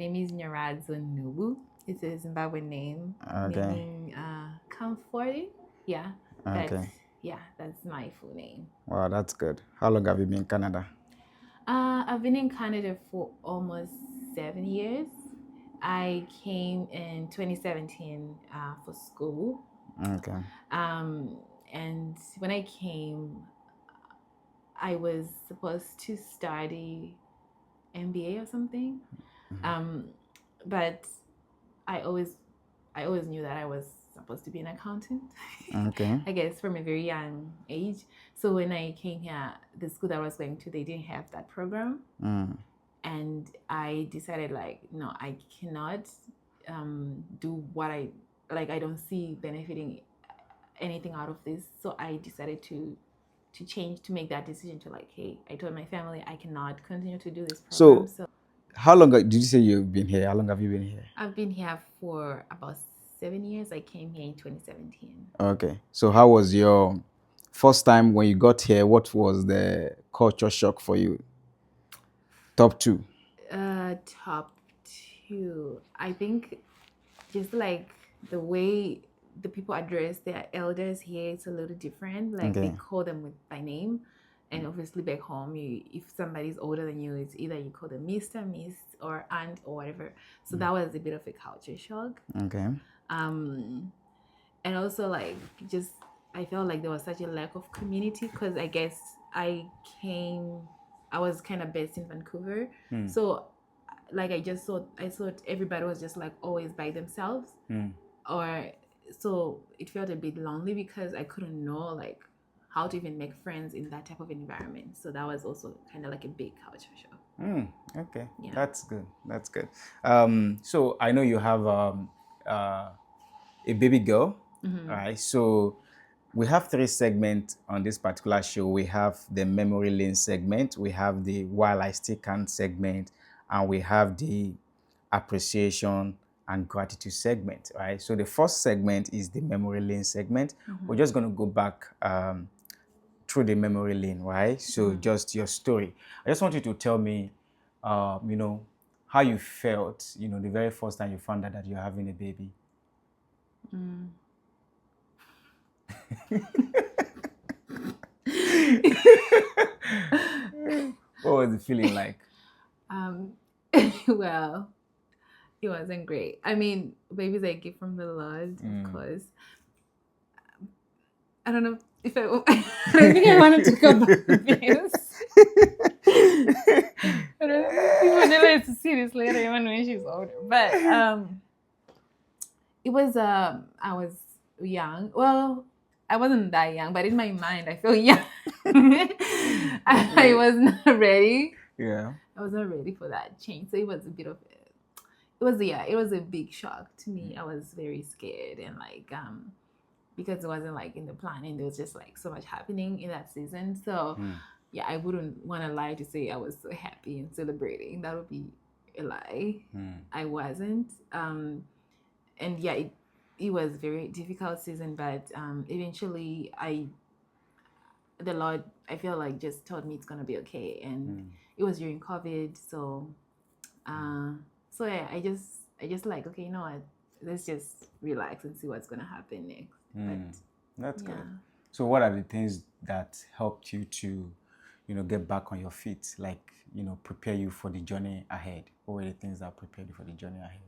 name is Nyoradzo Nubu. It's a Zimbabwean name, Okay. meaning comforting. Yeah, that's Okay. that's my full name. Wow, that's good. How long have you been in Canada? I've been in Canada for almost 7 years. I came in 2017 for school. Okay. Um, and when I came, I was supposed to study MBA or something. Um, but I always I always knew that I was supposed to be an accountant. Okay. I guess from a very young age. So when I came here, the school that I was going to, they didn't have that program, Mm. and I decided like, no, I cannot do what I like. I don't see benefiting anything out of this. So I decided to change, to make that decision, to like, hey, I told my family I cannot continue to do this program. So, So how long did you say you've been here? How long have you been here? I've been here for about 7 years. I came here in 2017. Okay. So, how was your first time when you got here? What was the culture shock for you? Top two. Top two. I think just like the way the people address their elders here, it's a little different. Like they Okay. call them by name. And obviously back home, if somebody's older than you, it's either you call them Mr., Miss, or Aunt, or whatever. So that was a bit of a culture shock. Okay. Um, and also like just I felt like there was such a lack of community because I guess came I was kind of based in Vancouver. So like I thought everybody was just like always by themselves, or so it felt a bit lonely because I couldn't know like how to even make friends in that type of environment. So that was also kind of like a big culture shock. Okay. Yeah. That's good. That's good. So I know you have a baby girl, right? So we have three segments on this particular show. We have the memory lane segment, we have the while I still can segment, and we have the appreciation and gratitude segment, right? So the first segment is the memory lane segment. We're just going to go back through the memory lane, right? So just your story. I just want you to tell me, how you felt, the very first time you found out that you're having a baby. What was the feeling like? um well, it wasn't great. I mean, baby's a gift from the Lord, of course. I don't know if I don't think I want to talk about this. I don't think people need to see this later, even when she's older. But it was I was young. Well, I wasn't that young, but in my mind I feel young. I was not ready. Yeah. I was not ready for that change. So it was a bit of it was a big shock to me. I was very scared and like because it wasn't like in the planning. There was just like so much happening in that season. So yeah, I wouldn't want to lie to say I was so happy and celebrating. That would be a lie. I wasn't. And yeah, it was a very difficult season, but eventually the Lord, I feel like just told me it's gonna be okay. And it was during COVID, so uh, so yeah, I just like, okay, you know what? Let's just relax and see what's gonna happen next. But That's yeah. good. So what are the things that helped you to, get back on your feet, like, prepare you for the journey ahead? What were the things that prepared you for the journey ahead?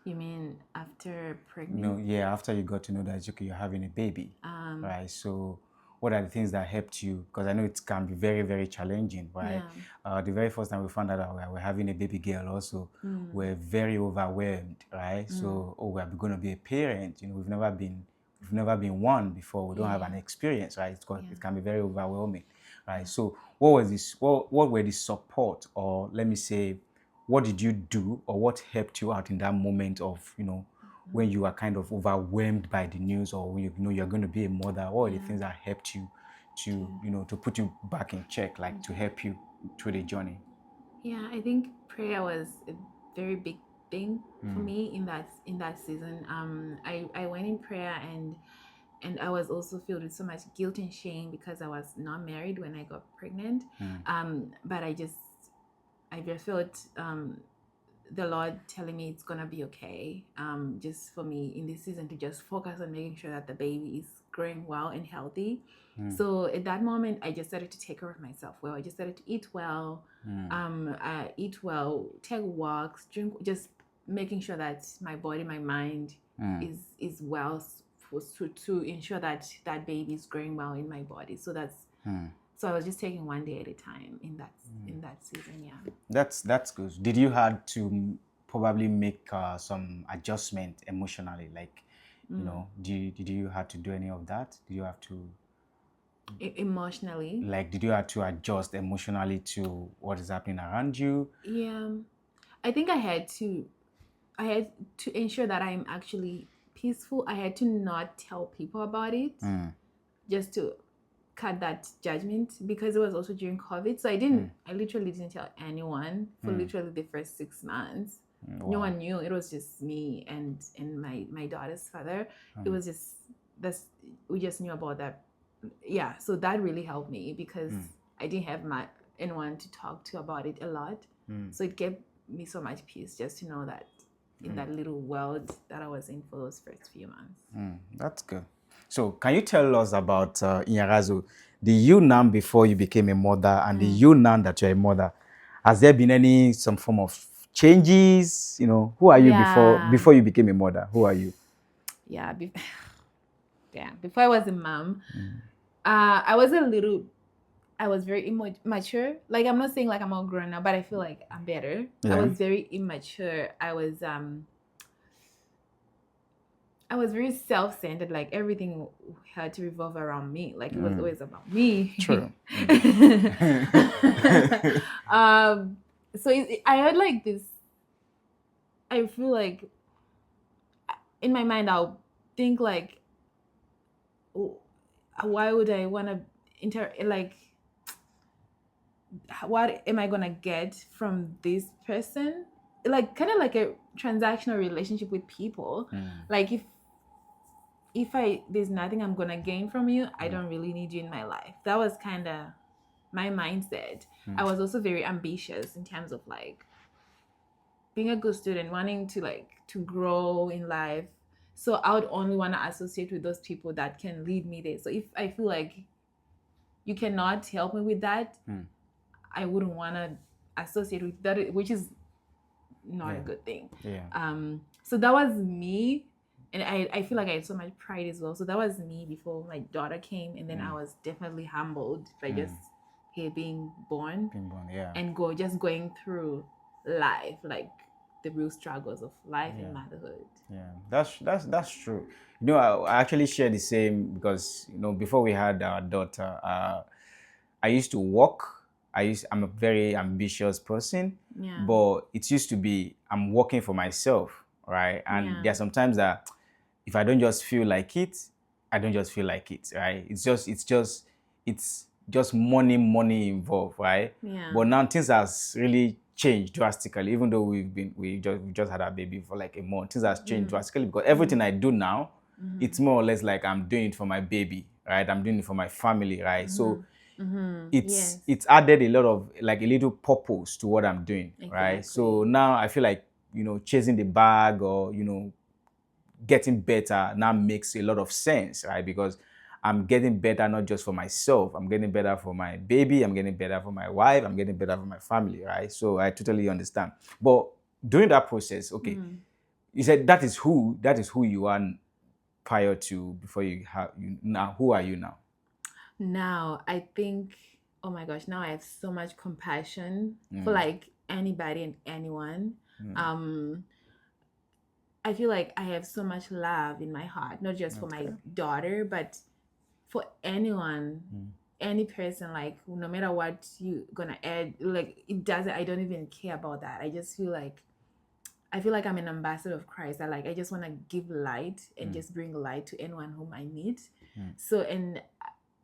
You mean after pregnant? Yeah, after you got to know that, okay, you're having a baby, right? So what are the things that helped you? Because I know it can be very, very challenging, right? The very first time we found out that we were having a baby girl also, we're very overwhelmed, right? So, we're going to be a parent. We've never been one before. We don't have an experience, right? It can be very overwhelming, right? So what was this? What were the support, or let me say, what did you do, or what helped you out in that moment of, when you are kind of overwhelmed by the news, or when you know you're going to be a mother? What are the things that helped you to, to put you back in check, like to help you through the journey? Yeah, I think prayer was a very big thing for me in that season. I went in prayer, and I was also filled with so much guilt and shame because I was not married when I got pregnant. But I just felt the Lord telling me it's gonna be okay. Just for me in this season to just focus on making sure that the baby is growing well and healthy. So at that moment, I just started to take care of myself well. I just started to eat well, eat well, take walks, drink, just making sure that my body, my mind is well to ensure that that baby is growing well in my body. So that's so I was just taking one day at a time in that season. Yeah. That's good. Did you had to probably make some adjustment emotionally? Like, you know, did you have to do any of that? Did you have to emotionally? Like, did you have to adjust emotionally to what is happening around you? Yeah, I think I had to ensure that I'm actually peaceful. I had to not tell people about it, just to cut that judgment, because it was also during COVID. So I literally didn't tell anyone for literally the first 6 months. Wow. No one knew. It was just me and my daughter's father. It was just we just knew about that. Yeah, so that really helped me because I didn't have anyone to talk to about it a lot. So it gave me so much peace just to know that in that little world that I was in for those first few months. That's good. So can you tell us about Inyarazo, the you now before you became a mother and the you now that you're a mother? Has there been some form of changes? You know, who are you before you became a mother? Who are you? Yeah, before I was a mom, I was very immature. Like, I'm not saying like I'm all grown now, but I feel like I'm better. Yeah. I was very immature. I was very self-centered. Like, everything had to revolve around me. Like, it was always about me. True. So I had like this. I feel like in my mind I'll think like, why would I want to like, what am I gonna get from this person? Like, kind of like a transactional relationship with people. Like, if there's nothing I'm gonna gain from you, I don't really need you in my life. That was kind of my mindset. I was also very ambitious in terms of like being a good student, wanting to grow in life. So I would only want to associate with those people that can lead me there. So if I feel like you cannot help me with that, I wouldn't want to associate with that, which is not a good thing. Yeah. So that was me. And I feel like I had so much pride as well. So that was me before my daughter came. And then I was definitely humbled by just her being born. Yeah. And going through life, like the real struggles of life and motherhood. Yeah, that's true. You know, I actually share the same because, you know, before we had our daughter, I used to work. I'm a very ambitious person, but it used to be I'm working for myself, right? And there are sometimes that if I don't just feel like it, I don't just feel like it, right? It's just money involved, right? Yeah. But now things has really changed drastically. Even though we just had our baby for like a month, things has changed drastically because everything I do now, it's more or less like I'm doing it for my baby, right? I'm doing it for my family, right? So it's added a lot of like a little purpose to what I'm doing, right? So now I feel like, you know, chasing the bag or, you know, getting better now makes a lot of sense, right? Because I'm getting better not just for myself, I'm getting better for my baby, I'm getting better for my wife, I'm getting better for my family, right? So I totally understand. But during that process, okay, you said that is who you are prior to before you have you now. Who are you now? Now I think, oh my gosh, now I have so much compassion for like anybody and anyone. I feel like I have so much love in my heart, not just for my daughter, but for anyone, any person. Like, no matter what you gonna add, like, it doesn't. I don't even care about that. I just feel like I'm an ambassador of Christ. I just want to give light and just bring light to anyone whom I meet. So, and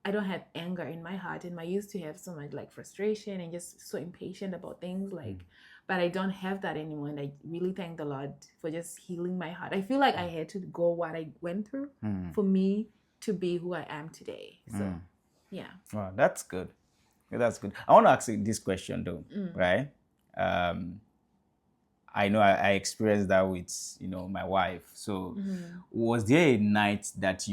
I don't have anger in my heart, and I used to have so much like frustration and just so impatient about things, like, but I don't have that anymore. And I really thank the Lord for just healing my heart. I feel like I had to go what I went through for me to be who I am today. So, yeah. Wow, that's good. That's good. I want to ask you this question though, right? I know I experienced that with, my wife. So was there a night that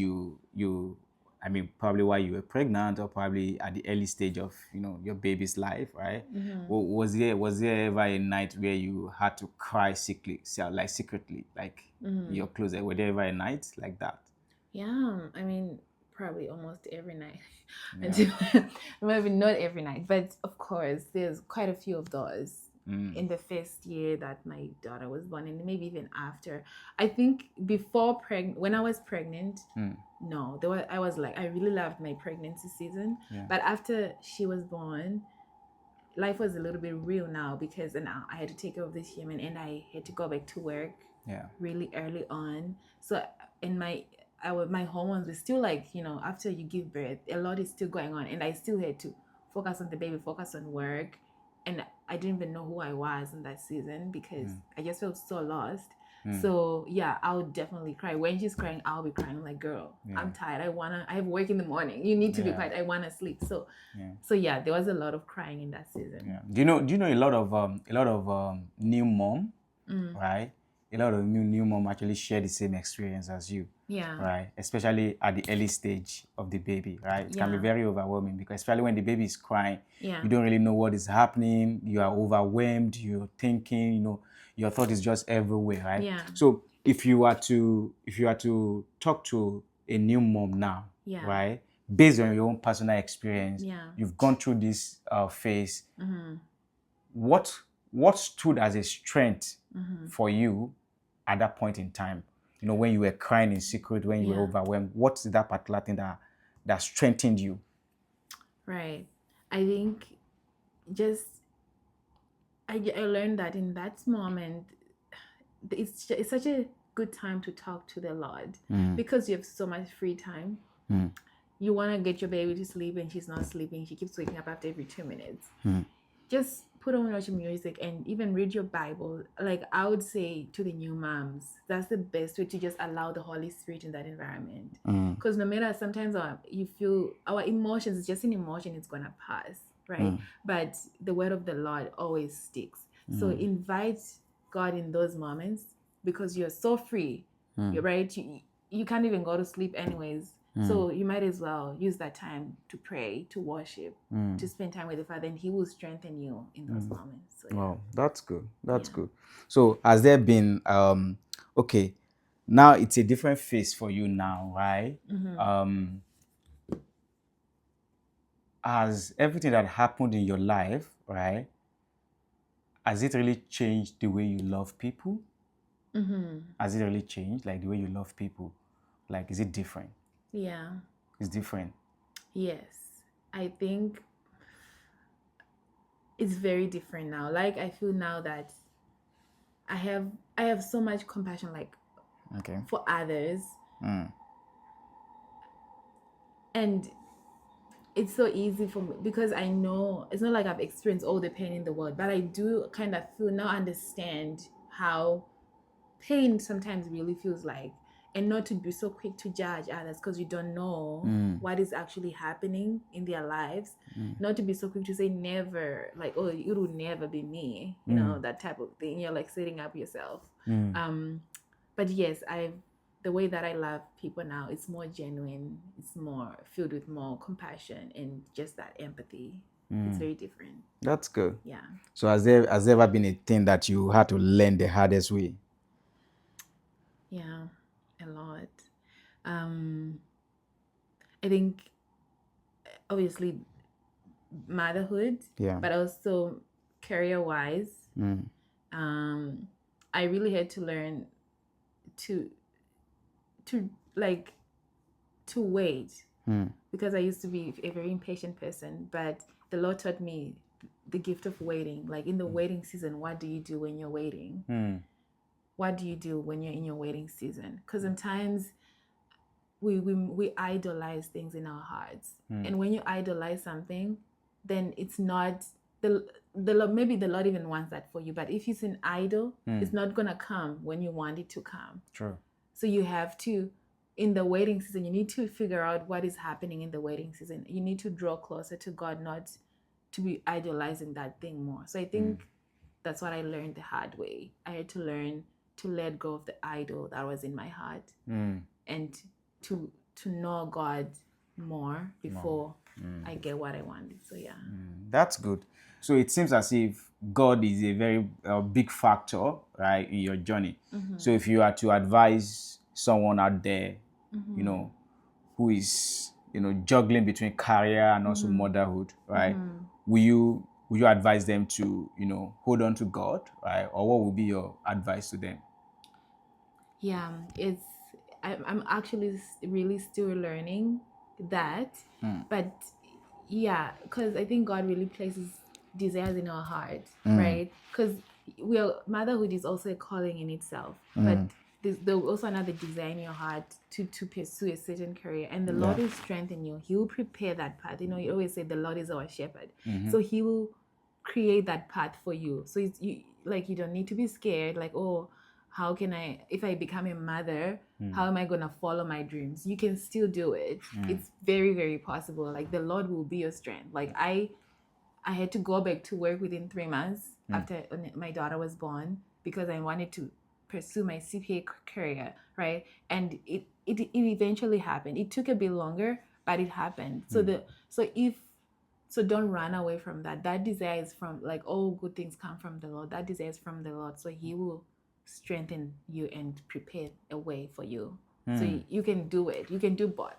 I mean, probably while you were pregnant or probably at the early stage of, your baby's life, right? Was there ever a night where you had to cry secretly, like your clothes? Were there ever a night like that? Yeah, I mean, probably almost every night. Yeah. Maybe not every night, but of course, there's quite a few of those in the first year that my daughter was born, and maybe even after. I think when I was pregnant, no, I was like, I really loved my pregnancy season, Yeah. but after she was born, life was a little bit real now because now I had to take care of this human, and I had to go back to work Yeah. really early on. So in my hormones were still like, after you give birth, a lot is still going on, and I still had to focus on the baby, focus on work, and I didn't even know who I was in that season because I just felt so lost. So yeah, I would definitely cry. When she's crying, I'll be crying. I'm like, girl, I'm tired. I have work in the morning. You need to be quiet. I wanna sleep. So yeah, there was a lot of crying in that season. Yeah. Do you know a lot of new mom, right? A lot of new mom actually share the same experience as you. Yeah. Right. Especially at the early stage of the baby, right? It can be very overwhelming because especially when the baby is crying, you don't really know what is happening. You are overwhelmed. You're thinking, your thought is just everywhere, right? Yeah. So if you are to talk to a new mom now, right? Based on your own personal experience, you've gone through this phase. What stood as a strength for you at that point in time? When you were crying in secret, when you were overwhelmed, what's that particular thing that strengthened you? Right. I think just I learned that in that moment, it's such a good time to talk to the Lord because you have so much free time. You want to get your baby to sleep and she's not sleeping. She keeps waking up after every 2 minutes. Just put on your music and even read your Bible. Like I would say to the new moms, that's the best way to just allow the Holy Spirit in that environment. Because no matter sometimes you feel our emotions, it's just an emotion, it's gonna pass, right? But the word of the Lord always sticks. So invite God in those moments because you're so free. You're right. You can't even go to sleep anyways. So you might as well use that time to pray, to worship, to spend time with the Father, and He will strengthen you in those moments. So, Wow, that's good. That's good. So has there been okay, now it's a different phase for you now, right? Has everything that happened in your life, right? Has it really changed the way you love people? Has it really changed, like the way you love people? Like, is it different? Yeah. It's different. Yes. I think it's very different now. Like I feel now that I have so much compassion for others. And it's so easy for me because I know it's not like I've experienced all the pain in the world, but I do kind of understand how pain sometimes really feels like, and not to be so quick to judge others because you don't know what is actually happening in their lives. Not to be so quick to say never, like, oh, it will never be me, that type of thing. You're like setting up yourself. But yes, the way that I love people now, it's more genuine. It's more filled with more compassion and just that empathy. It's very different. That's good. Yeah. So has there ever been a thing that you had to learn the hardest way? Yeah, a lot. I think obviously motherhood, but also career-wise. I really had to learn to like to wait because I used to be a very impatient person, but the Lord taught me the gift of waiting. Like in the waiting season, what do you do when you're waiting? What do you do when you're in your waiting season? Because sometimes we idolize things in our hearts, and when you idolize something, then it's not the maybe the Lord even wants that for you, but if it's an idol, it's not gonna come when you want it to come. True. So you have to, in the waiting season, you need to figure out what is happening in the waiting season. You need to draw closer to God, not to be idolizing that thing more. So I think that's what I learned the hard way. I had to learn to let go of the idol that was in my heart, and to know God more before I get what I wanted. So yeah, that's good. So it seems as if God is a very big factor, right, in your journey. So if you are to advise someone out there, you know, who is, you know, juggling between career and also motherhood, right? Will you advise them to, you know, hold on to God, right? Or what would be your advice to them? yeah, I'm actually really still learning that, but yeah, because I think God really places desires in our heart, right? Because motherhood is also a calling in itself, but there's also another desire in your heart to pursue a certain career, and the Lord will strengthen you. He will prepare that path. You know, you always say the Lord is our shepherd, so He will create that path for you. So you don't need to be scared. Like, oh, how can I, if I become a mother, how am I going to follow my dreams? You can still do it. It's very, very possible. Like, the Lord will be your strength. Like, I had to go back to work within 3 months after my daughter was born, because I wanted to pursue my CPA career, right? And it eventually happened. It took a bit longer, but it happened. So don't run away from that. That desire is from, like, all good things come from the Lord. That desire is from the Lord. So He will strengthen you and prepare a way for you. So you can do it. You can do both.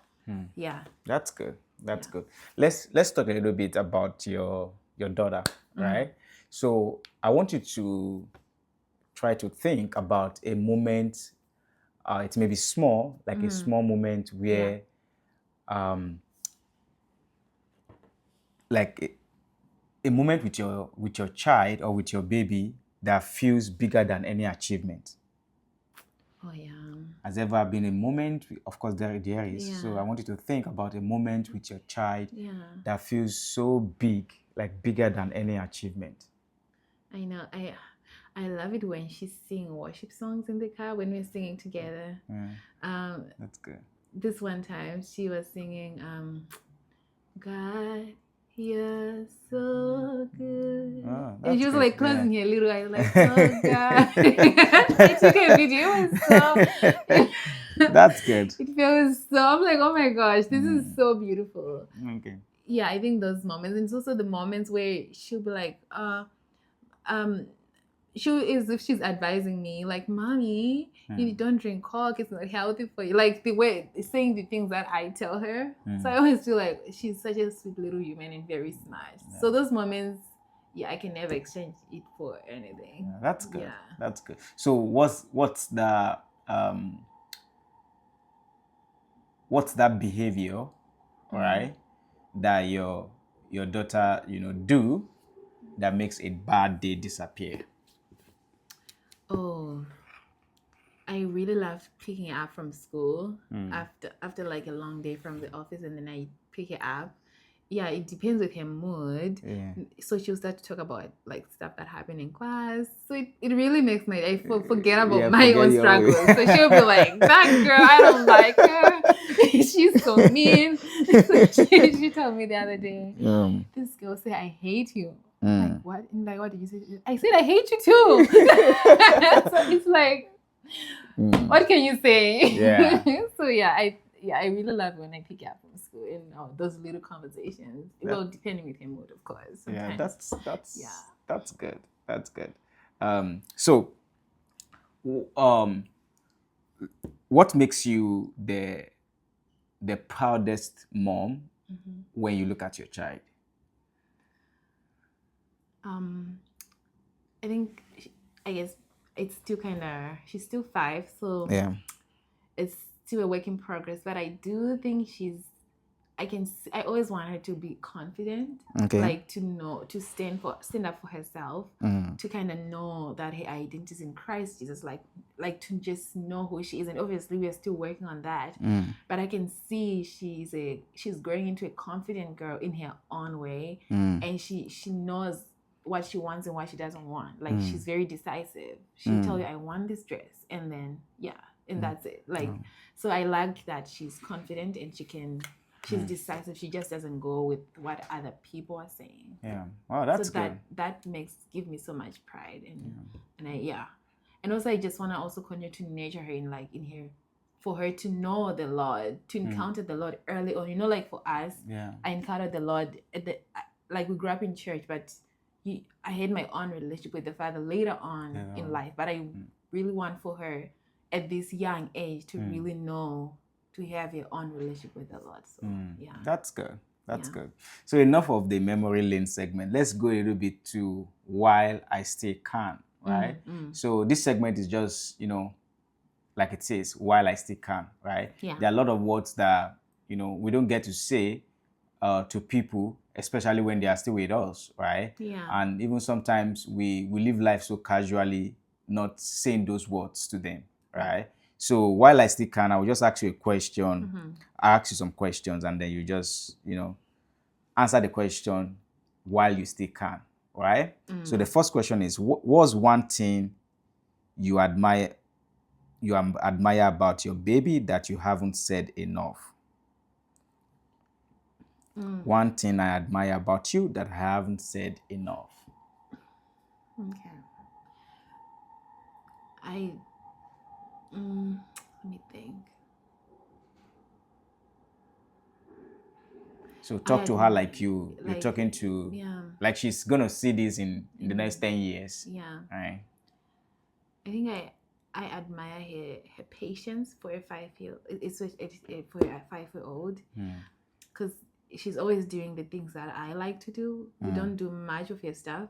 Yeah. That's good. That's good. Let's talk a little bit about your daughter, right? So I want you to try to think about a moment. It may be small, like a small moment where, like a moment with your child or with your baby that feels bigger than any achievement. Oh yeah. Has ever been a moment? Of course, there is. Yeah. So I want you to think about a moment with your child Yeah. that feels so big, like bigger than any achievement. I know. I love it when she's singing worship songs in the car when we're singing together. That's good. This one time she was singing, God, you're so good. And she was like closing her little eyes, like, oh God. I took a video. It was so That's good. It feels so, I'm like, oh my gosh, this is so beautiful. Okay. Yeah, I think those moments, and it's also the moments where she'll be like, she is, if she's advising me, like, mommy, you don't drink Coke, it's not healthy for you, like the way saying the things that I tell her. So I always feel like she's such a sweet little human and very smart. So those moments, I can never exchange it for anything. That's good. That's good. So what's that behavior, right, that your daughter, you know, do that makes a bad day disappear? Oh, I really love picking her up from school after like a long day from the office, and then I pick her up. Yeah, it depends with her mood. So she'll start to talk about like stuff that happened in class. So it really makes my day forget about my own struggles. So she'll be like, that girl, I don't like her. She's so mean. So she told me the other day, this girl said, I hate you. Like, what? And like, what did you say? I said, I hate you too. So it's like, what can you say? Yeah. So I really love when I pick up from school and those little conversations. Well, depending with her mood, of course. Sometimes. Yeah, that's good. That's good. So, what makes you the proudest mom when you look at your child? I guess it's still she's still 5, so it's still a work in progress. But I do think I always want her to be confident, like to know, to stand up for herself, to kind of know that her identity is in Christ Jesus, like to just know who she is. And obviously we're still working on that, but I can see she's growing into a confident girl in her own way, and she knows what she wants and what she doesn't want. Like she's very decisive. She'll tell you, I want this dress, and then and that's it. Like so I like that she's confident and she can She's decisive. She just doesn't go with what other people are saying. Yeah. Oh, that's so good. That give me so much pride, and also I just want to also continue to nurture her in her, for her to know the Lord, to encounter the Lord early on. Like for us, I encountered the Lord we grew up in church, but I had my own relationship with the Father later on in life. But I really want for her at this young age to really know, to have your own relationship with the Lord. So that's good. That's good. So enough of the memory lane segment. Let's go a little bit to while I still can, right? So this segment is just, like it says, while I still can, right? Yeah. There are a lot of words that, we don't get to say to people, especially when they are still with us, right? Yeah. And even sometimes we live life so casually, not saying those words to them, right? So while I still can, I will just ask you a question. I'll ask you some questions, and then you just, answer the question while you still can, right? So the first question is, what's one thing you admire about your baby that you haven't said enough? One thing I admire about you that I haven't said enough. Okay. Let me think. So talk to her like you're talking to, like she's gonna see this in the next 10 years. Yeah. Right. I think I admire her patience for a 5-year. It's for a 5-year-old, because she's always doing the things that I like to do. We don't do much of her stuff.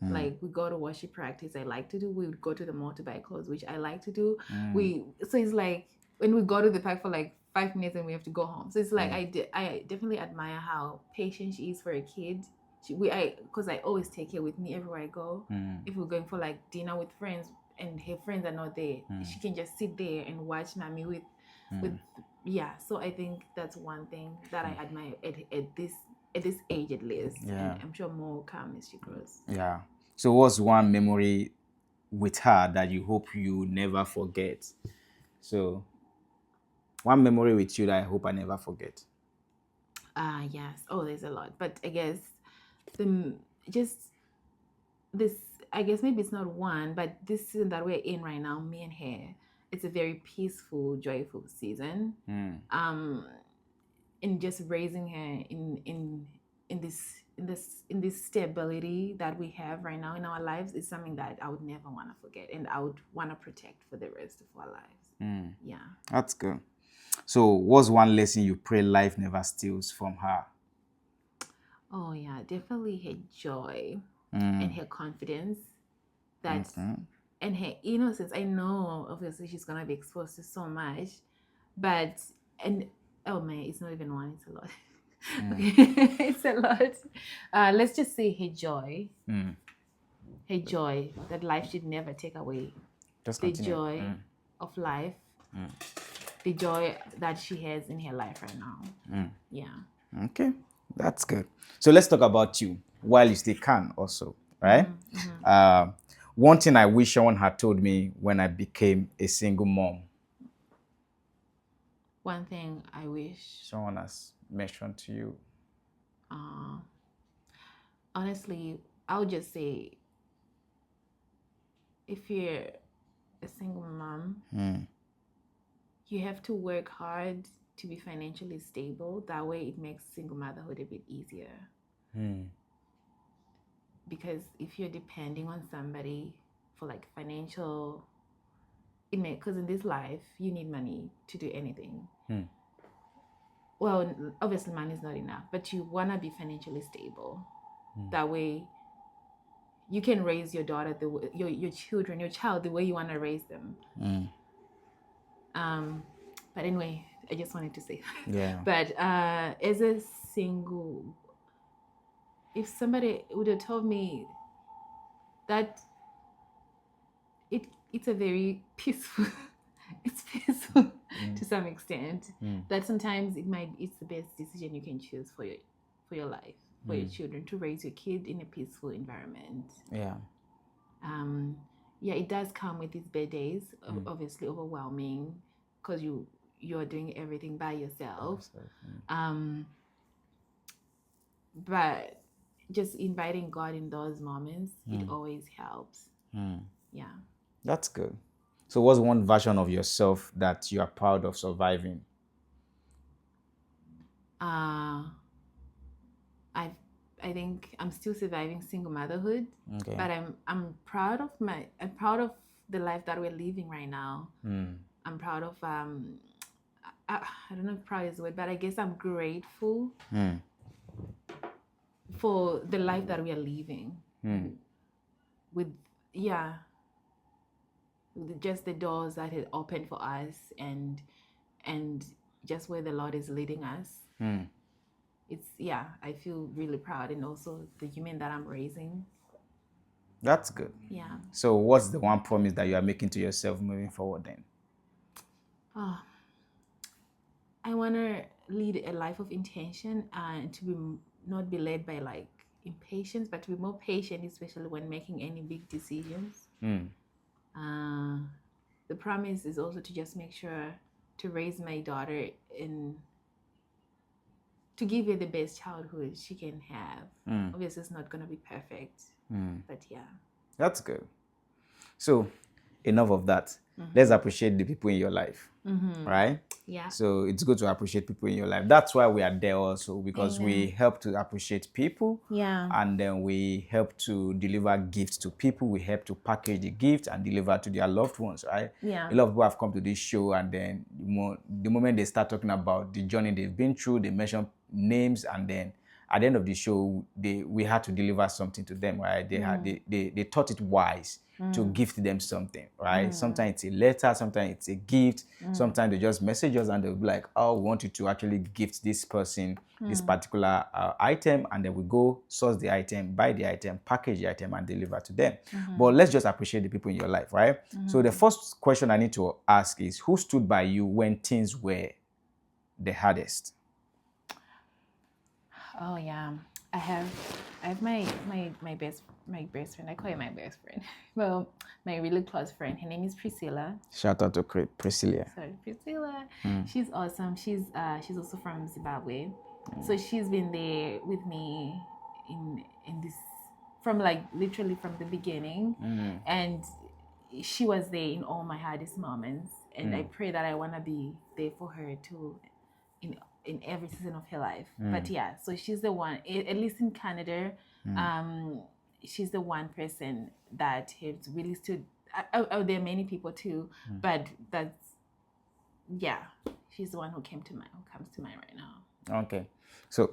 Like we go to worship practice, I like to do. We would go to the mall to buy clothes, which I like to do. So it's like when we go to the park for like 5 minutes and we have to go home. So it's like I definitely admire how patient she is for a kid. Because I always take her with me everywhere I go. If we're going for like dinner with friends and her friends are not there, she can just sit there and watch mommy with so I think that's one thing that I admire at this age, at least. Yeah. And I'm sure more will come as she grows. Yeah. So what's one memory with her that you hope you never forget? So one memory with you that I hope I never forget. Yes. Oh, there's a lot. But I guess I guess maybe it's not one, but this season that we're in right now, me and her, it's a very peaceful, joyful season. In just raising her in this stability that we have right now in our lives is something that I would never want to forget, and I would want to protect for the rest of our lives. Yeah. That's good. So what's one lesson you pray life never steals from her? Oh yeah, definitely her joy and her confidence, and her innocence. I know obviously she's gonna be exposed to so much, but oh man, it's not even one, it's a lot. Okay. It's a lot. Let's just say her joy. Her joy that life should never take away. Just the continue. joy of life. The joy that she has in her life right now. Yeah. Okay, that's good. So let's talk about you while you still can also, right? One thing I wish someone had told me when I became a single mom. One thing I wish someone has mentioned to you. Honestly, I would just say, if you're a single mom, you have to work hard to be financially stable. That way it makes single motherhood a bit easier. Because if you're depending on somebody for like financial, because in this life you need money to do anything. Well, obviously money is not enough, but you want to be financially stable. That way you can raise your daughter, your child the way you want to raise them. But anyway, I just wanted to say that. Yeah. But as a single, if somebody would have told me that it's a very peaceful, it's peaceful to some extent, that sometimes it's the best decision you can choose for your life, for your children, to raise your kid in a peaceful environment. Yeah. Yeah, it does come with its bad days, obviously overwhelming, because you're doing everything by yourself. But just inviting God in those moments, it always helps. Yeah. That's good. So what's one version of yourself that you are proud of surviving? I think I'm still surviving single motherhood, Okay. but I'm proud of the life that we're living right now. I'm proud of I don't know if proud is the word, but I guess I'm grateful for the life that we are living. With with just the doors that had opened for us, and just where the Lord is leading us. It's I feel really proud, and also the human that I'm raising. That's good. Yeah. So what's the one promise that you are making to yourself moving forward then? I want to lead a life of intention and to be not be led by like impatience, but to be more patient, especially when making any big decisions. The promise is also to just make sure to raise my daughter to give her the best childhood she can have. Obviously, it's not going to be perfect, but yeah. That's good. So, enough of that. Let's appreciate the people in your life, right? Yeah. So it's good to appreciate people in your life. That's why we are there also, because we help to appreciate people. Yeah. And then we help to deliver gifts to people. We help to package the gift and deliver to their loved ones, right? Yeah. A lot of people have come to this show, and then the moment they start talking about the journey they've been through, they mention names, and then at the end of the show, we had to deliver something to them, right? They thought it wise to gift them something, right? Sometimes it's a letter, sometimes it's a gift, sometimes they just message us and they'll be like, oh, we want you to actually gift this person this particular item, and then we go source the item, buy the item, package the item, and deliver to them. But let's just appreciate the people in your life, right? So the first question I need to ask is, who stood by you when things were the hardest? Oh yeah, I have my best friend. I call her my best friend. Well, my really close friend. Her name is Priscilla. Shout out to Priscilla. Sorry, Priscilla. She's awesome. She's also from Zimbabwe, so she's been there with me in this from like literally from the beginning, and she was there in all my hardest moments. And I pray that I want to be there for her too, in every season of her life. But yeah, so she's the one, at least in Canada, she's the one person that has really stood. There are many people too, but she's the one who comes to mind right now. Okay, so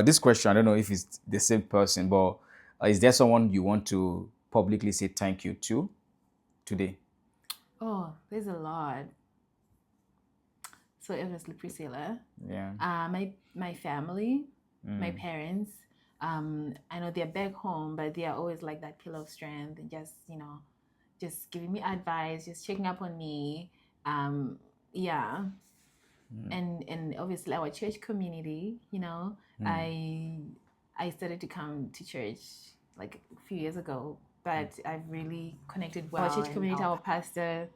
this question, I don't know if it's the same person, but is there someone you want to publicly say thank you to today? Oh, there's a lot. So obviously Priscilla. Yeah. My family, my parents. I know they're back home, but they are always like that pillar of strength, and just giving me advice, just checking up on me. And obviously our church community. I started to come to church like a few years ago, but I've really connected well. Our church community, our pastor,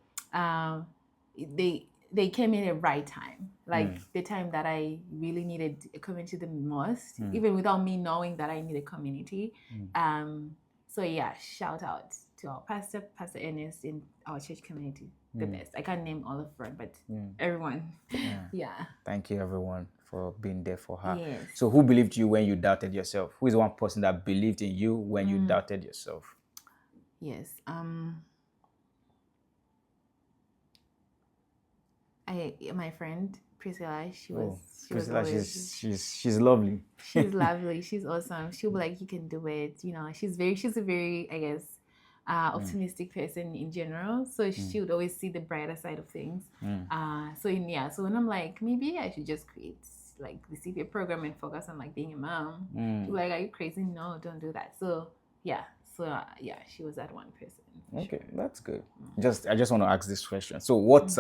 they came in at the right time, like the time that I really needed a community the most, even without me knowing that I need a community. So yeah, shout out to our pastor, Pastor Ernest, in our church community, the best. I can't name all of them, but everyone. Yeah. Thank you, everyone, for being there for her. Yes. So who believed you when you doubted yourself? Who is one person that believed in you when you doubted yourself? Yes. My friend Priscilla, Priscilla, she's lovely. She's lovely. She's awesome. She'll be like, you can do it. She's a very, I guess, optimistic person in general. So she would always see the brighter side of things. So when I'm like, maybe I should just create like the CPA program and focus on like being a mom. She'll be like, are you crazy? No, don't do that. So she was that one person. Okay, that's good. I just want to ask this question. So what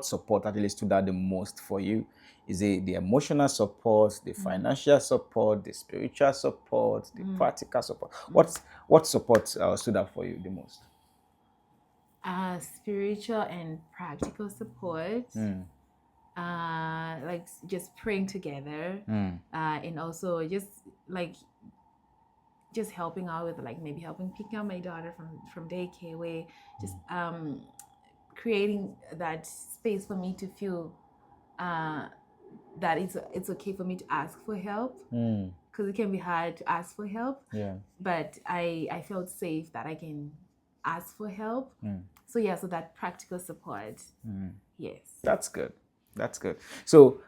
support actually stood out the most for you? Is it the emotional support, the financial support, the spiritual support, the practical support? What support stood out for you the most? Spiritual and practical support. like just praying together, and also just helping out with like maybe helping picking up my daughter from daycare, where just creating that space for me to feel that it's okay for me to ask for help, because it can be hard to ask for help. Yeah. But I felt safe that I can ask for help. So yeah, so that practical support. Yes. That's good. That's good. So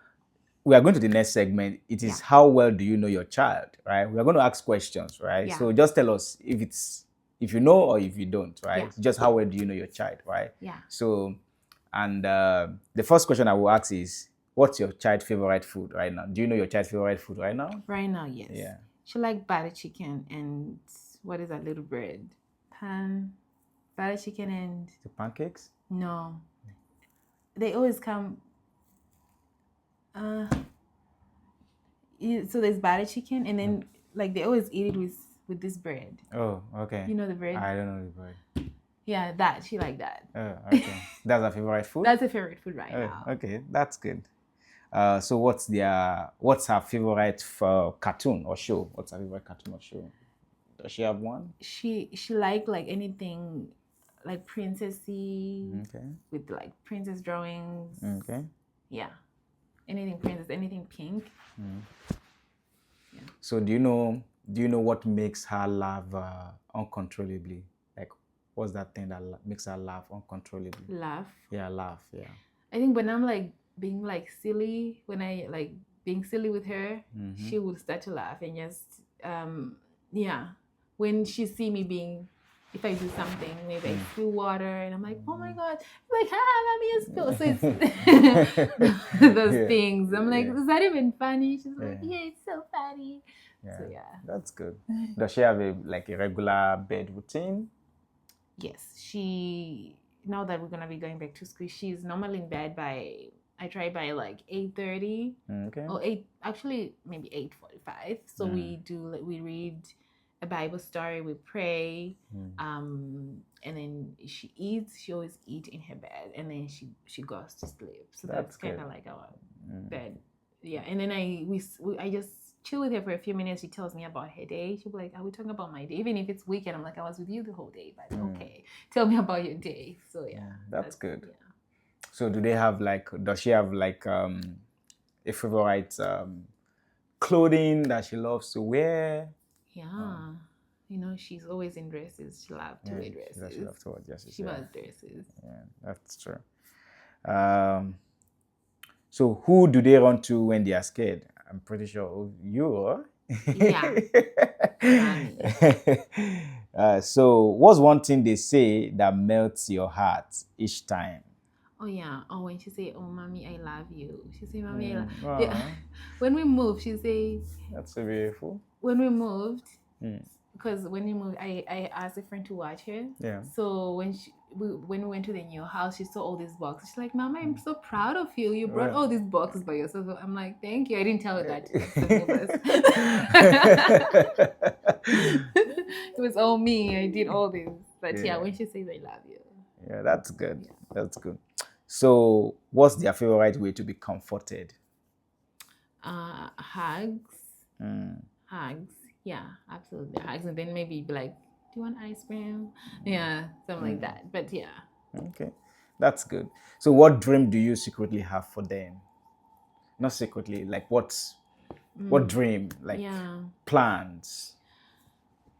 we are going to the next segment. It is how well do you know your child, right? We are going to ask questions, right? Yeah. So just tell us if you know or if you don't, right? Yeah. Just how well do you know your child, right? Yeah. So, and the first question I will ask is, what's your child's favorite food right now? Do you know your child's favorite food right now? Right now, yes. Yeah. She like butter chicken and what is that little bread? Butter chicken and The pancakes? no. They always come. So there's butter chicken, and then like they always eat it with this bread. Oh, okay. You know the bread? I don't know the bread. Yeah, that she like that. Oh, okay. That's her favorite food? That's her favorite food right now. Okay, that's good. So what's her favorite cartoon or show? What's her favorite cartoon or show? Does she have one? She like anything like princessy, Okay. with like princess drawings. Okay. Yeah. Anything princess, anything pink. Yeah. So do you know what makes her laugh uncontrollably? Like, what's that thing that makes her laugh uncontrollably? Laugh? Yeah, laugh, yeah. I think when I'm like being like silly, when I like being silly with her, she would start to laugh and just yeah. When she see me being, if I do something, maybe I spill water and I'm like, oh my God, I'm like, mommy, you spilled. So it's those things. I'm like, is that even funny? She's like, yeah, it's so funny. Yeah. So yeah. That's good. Does she have a regular bed routine? Yes. Now that we're gonna be going back to school, she's normally in bed by like 8:30. Okay. Or actually maybe 8:45. So we read a Bible story, we pray, and then she eats. She always eats in her bed, and then she goes to sleep. So that's kind of like our bed. Yeah, and then I just chill with her for a few minutes. She tells me about her day. She'll be like, "Are we talking about my day?" Even if it's weekend, I'm like, "I was with you the whole day, but okay, tell me about your day." So yeah, that's good. Yeah. So does she have a favorite clothing that she loves to wear? Yeah. She's always in dresses. She loves to wear dresses. She loves to wear dresses. She wears dresses. Yeah, that's true. So who do they run to when they are scared? I'm pretty sure you are. Yeah. So what's one thing they say that melts your heart each time? Oh yeah. Oh, when she say, "Oh, mommy, I love you," she say, "Mommy, I love." Yeah. When we moved, she say. That's so beautiful. When we moved, because when we moved, I asked a friend to watch her. Yeah. So when we went to the new house, she saw all these boxes. She's like, "Mama, I'm so proud of you. You brought all these boxes by yourself." I'm like, "Thank you." I didn't tell her that. It was all me. I did all this. But yeah, when she says, "I love you." Yeah, that's good. Yeah. That's good. So, what's their favorite way to be comforted? Hugs. Hugs. Yeah, absolutely. Hugs. And then maybe be like, "Do you want ice cream?" Yeah, something like that. But yeah. Okay, that's good. So what dream do you secretly have for them? Not secretly, like what dream? Like plans?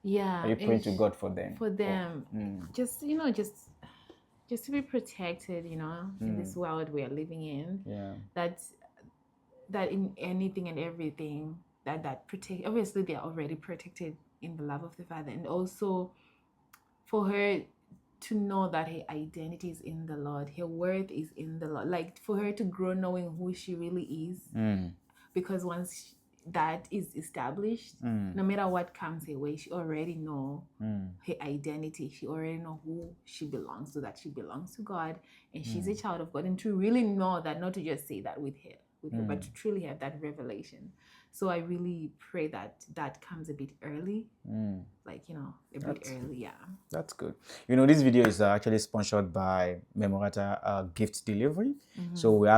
Yeah. Are you praying to God for them? For them. Just to be protected, in this world we are living in. Yeah. That in anything and everything that protect, obviously they are already protected in the love of the Father, and also for her to know that her identity is in the Lord, her worth is in the Lord, like for her to grow knowing who she really is, because once that is established, no matter what comes her way, she already know her identity. She already know who she belongs to, that she belongs to God, and she's a child of God, and to really know that, not to just say that with her, but to truly have that revelation. So I really pray that that comes a bit early, like, a bit early. Yeah. That's good. This video is actually sponsored by Memoirata Gift Delivery. So we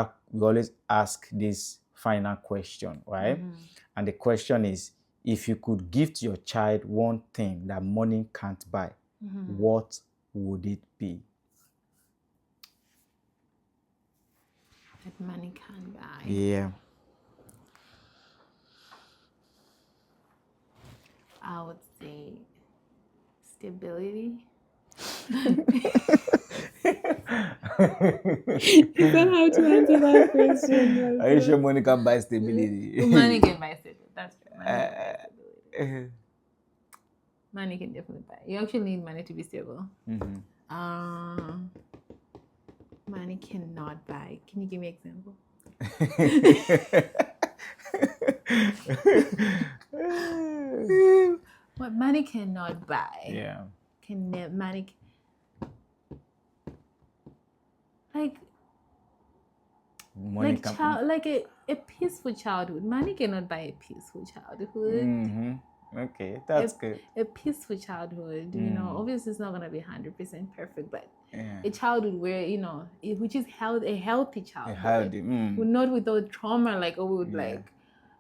always ask this final question, right? And the question is, if you could gift your child one thing that money can't buy, what would it be? That money can't buy. Yeah. I would say stability. Is that how to answer that question? Are you sure money can buy stability? Money can buy stability. That's true. Money can buy stability. Money can definitely buy. You actually need money to be stable. Money cannot buy. Can you give me an example? What money cannot buy? Yeah. Money like money like a peaceful childhood. Money cannot buy a peaceful childhood. Okay, that's good. A peaceful childhood, obviously it's not gonna be 100% perfect, but a childhood where which is a healthy childhood, not without trauma, like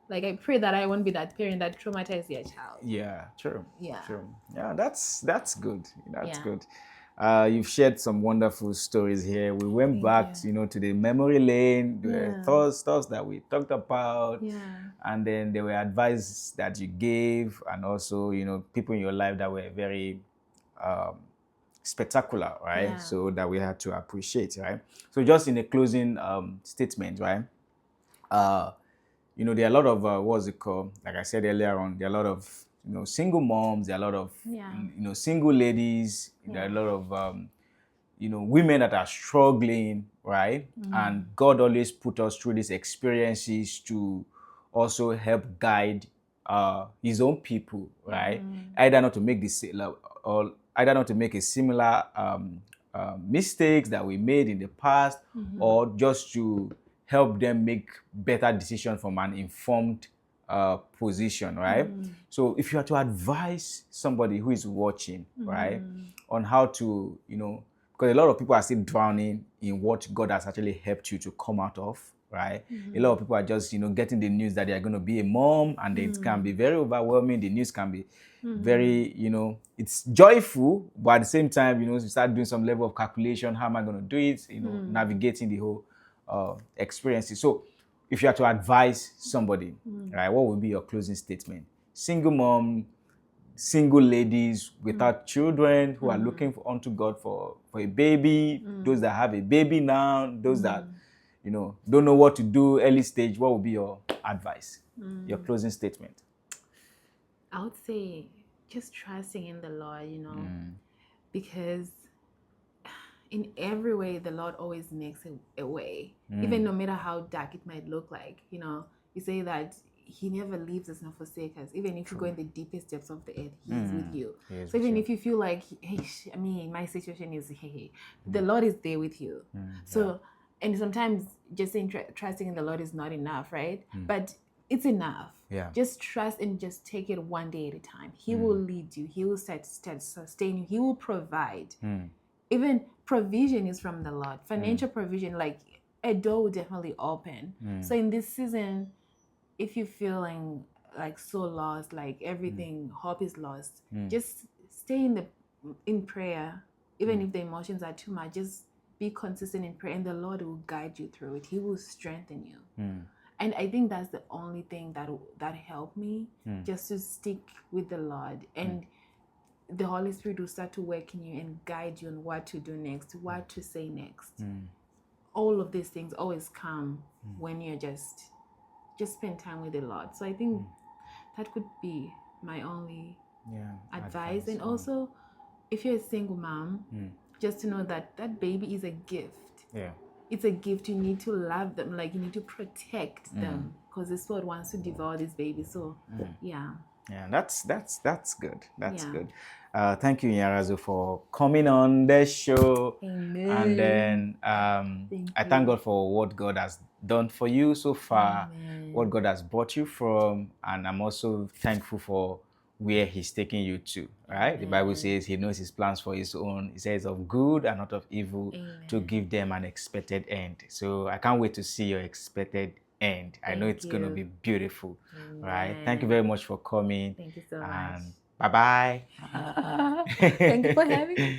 like I pray that I won't be that parent that traumatized their child. Yeah, true. Yeah, true. Yeah, that's good. That's good. You've shared some wonderful stories here. We went back, to the memory lane, the thoughts that we talked about, and then there were advice that you gave, and also, people in your life that were very spectacular, right? Yeah. So that we had to appreciate, right? So just in a closing statement, right? There are a lot of what's it called? Like I said earlier on, there are a lot of single moms. There are a lot of single ladies. There are a lot of women that are struggling, right? And God always put us through these experiences to also help guide His own people, right? Either not to make or either not to make a similar mistakes that we made in the past, or just to help them make better decisions from an informed position, right? So if you are to advise somebody who is watching, right, on how to, because a lot of people are still drowning in what God has actually helped you to come out of, right? A lot of people are just, getting the news that they are going to be a mom, and it can be very overwhelming. The news can be very, it's joyful, but at the same time, you start doing some level of calculation. How am I going to do it? Navigating the whole experiences. So if you are to advise somebody, right, what would be your closing statement? Single mom, single ladies without children who are looking unto God for a baby, those that have a baby now, those that don't know what to do early stage, what would be your advice, your closing statement? I would say just trusting in the Lord, because in every way the Lord always makes a way, even no matter how dark it might look like. You say that He never leaves us nor forsakes us. Even if you go in the deepest depths of the earth, He is with you. So even if you feel like, hey, my situation is, hey, the Lord is there with you. So, and sometimes just saying trusting in the Lord is not enough, right? But it's enough. Yeah. Just trust and just take it one day at a time. He will lead you. He will sustain you. He will provide. Even provision is from the Lord. Financial provision, like a door will definitely open. So in this season, if you're feeling like so lost, like everything, hope is lost, just stay in prayer. Even if the emotions are too much, just be consistent in prayer, and the Lord will guide you through it. He will strengthen you. And I think that's the only thing that helped me, just to stick with the Lord. And the Holy Spirit will start to work in you and guide you on what to do next, what to say next. All of these things always come when you're just spend time with the Lord. So I think that could be my only advice. And also, if you're a single mom, just to know that that baby is a gift. Yeah. It's a gift. You need to love them, like you need to protect them, because this world wants to devour this baby. So yeah, that's good. That's good. Thank you, Nyarazu, for coming on the show. And then I thank God for what God has done for you so far, what God has brought you from, and I'm also thankful for where He's taking you to. Right? The Bible says He knows His plans for His own. He says of good and not of evil, to give them an expected end. So I can't wait to see your expected end. I know it's going to be beautiful. Right? Thank you very much for coming. Thank you so much. Bye bye. Thank you for having me.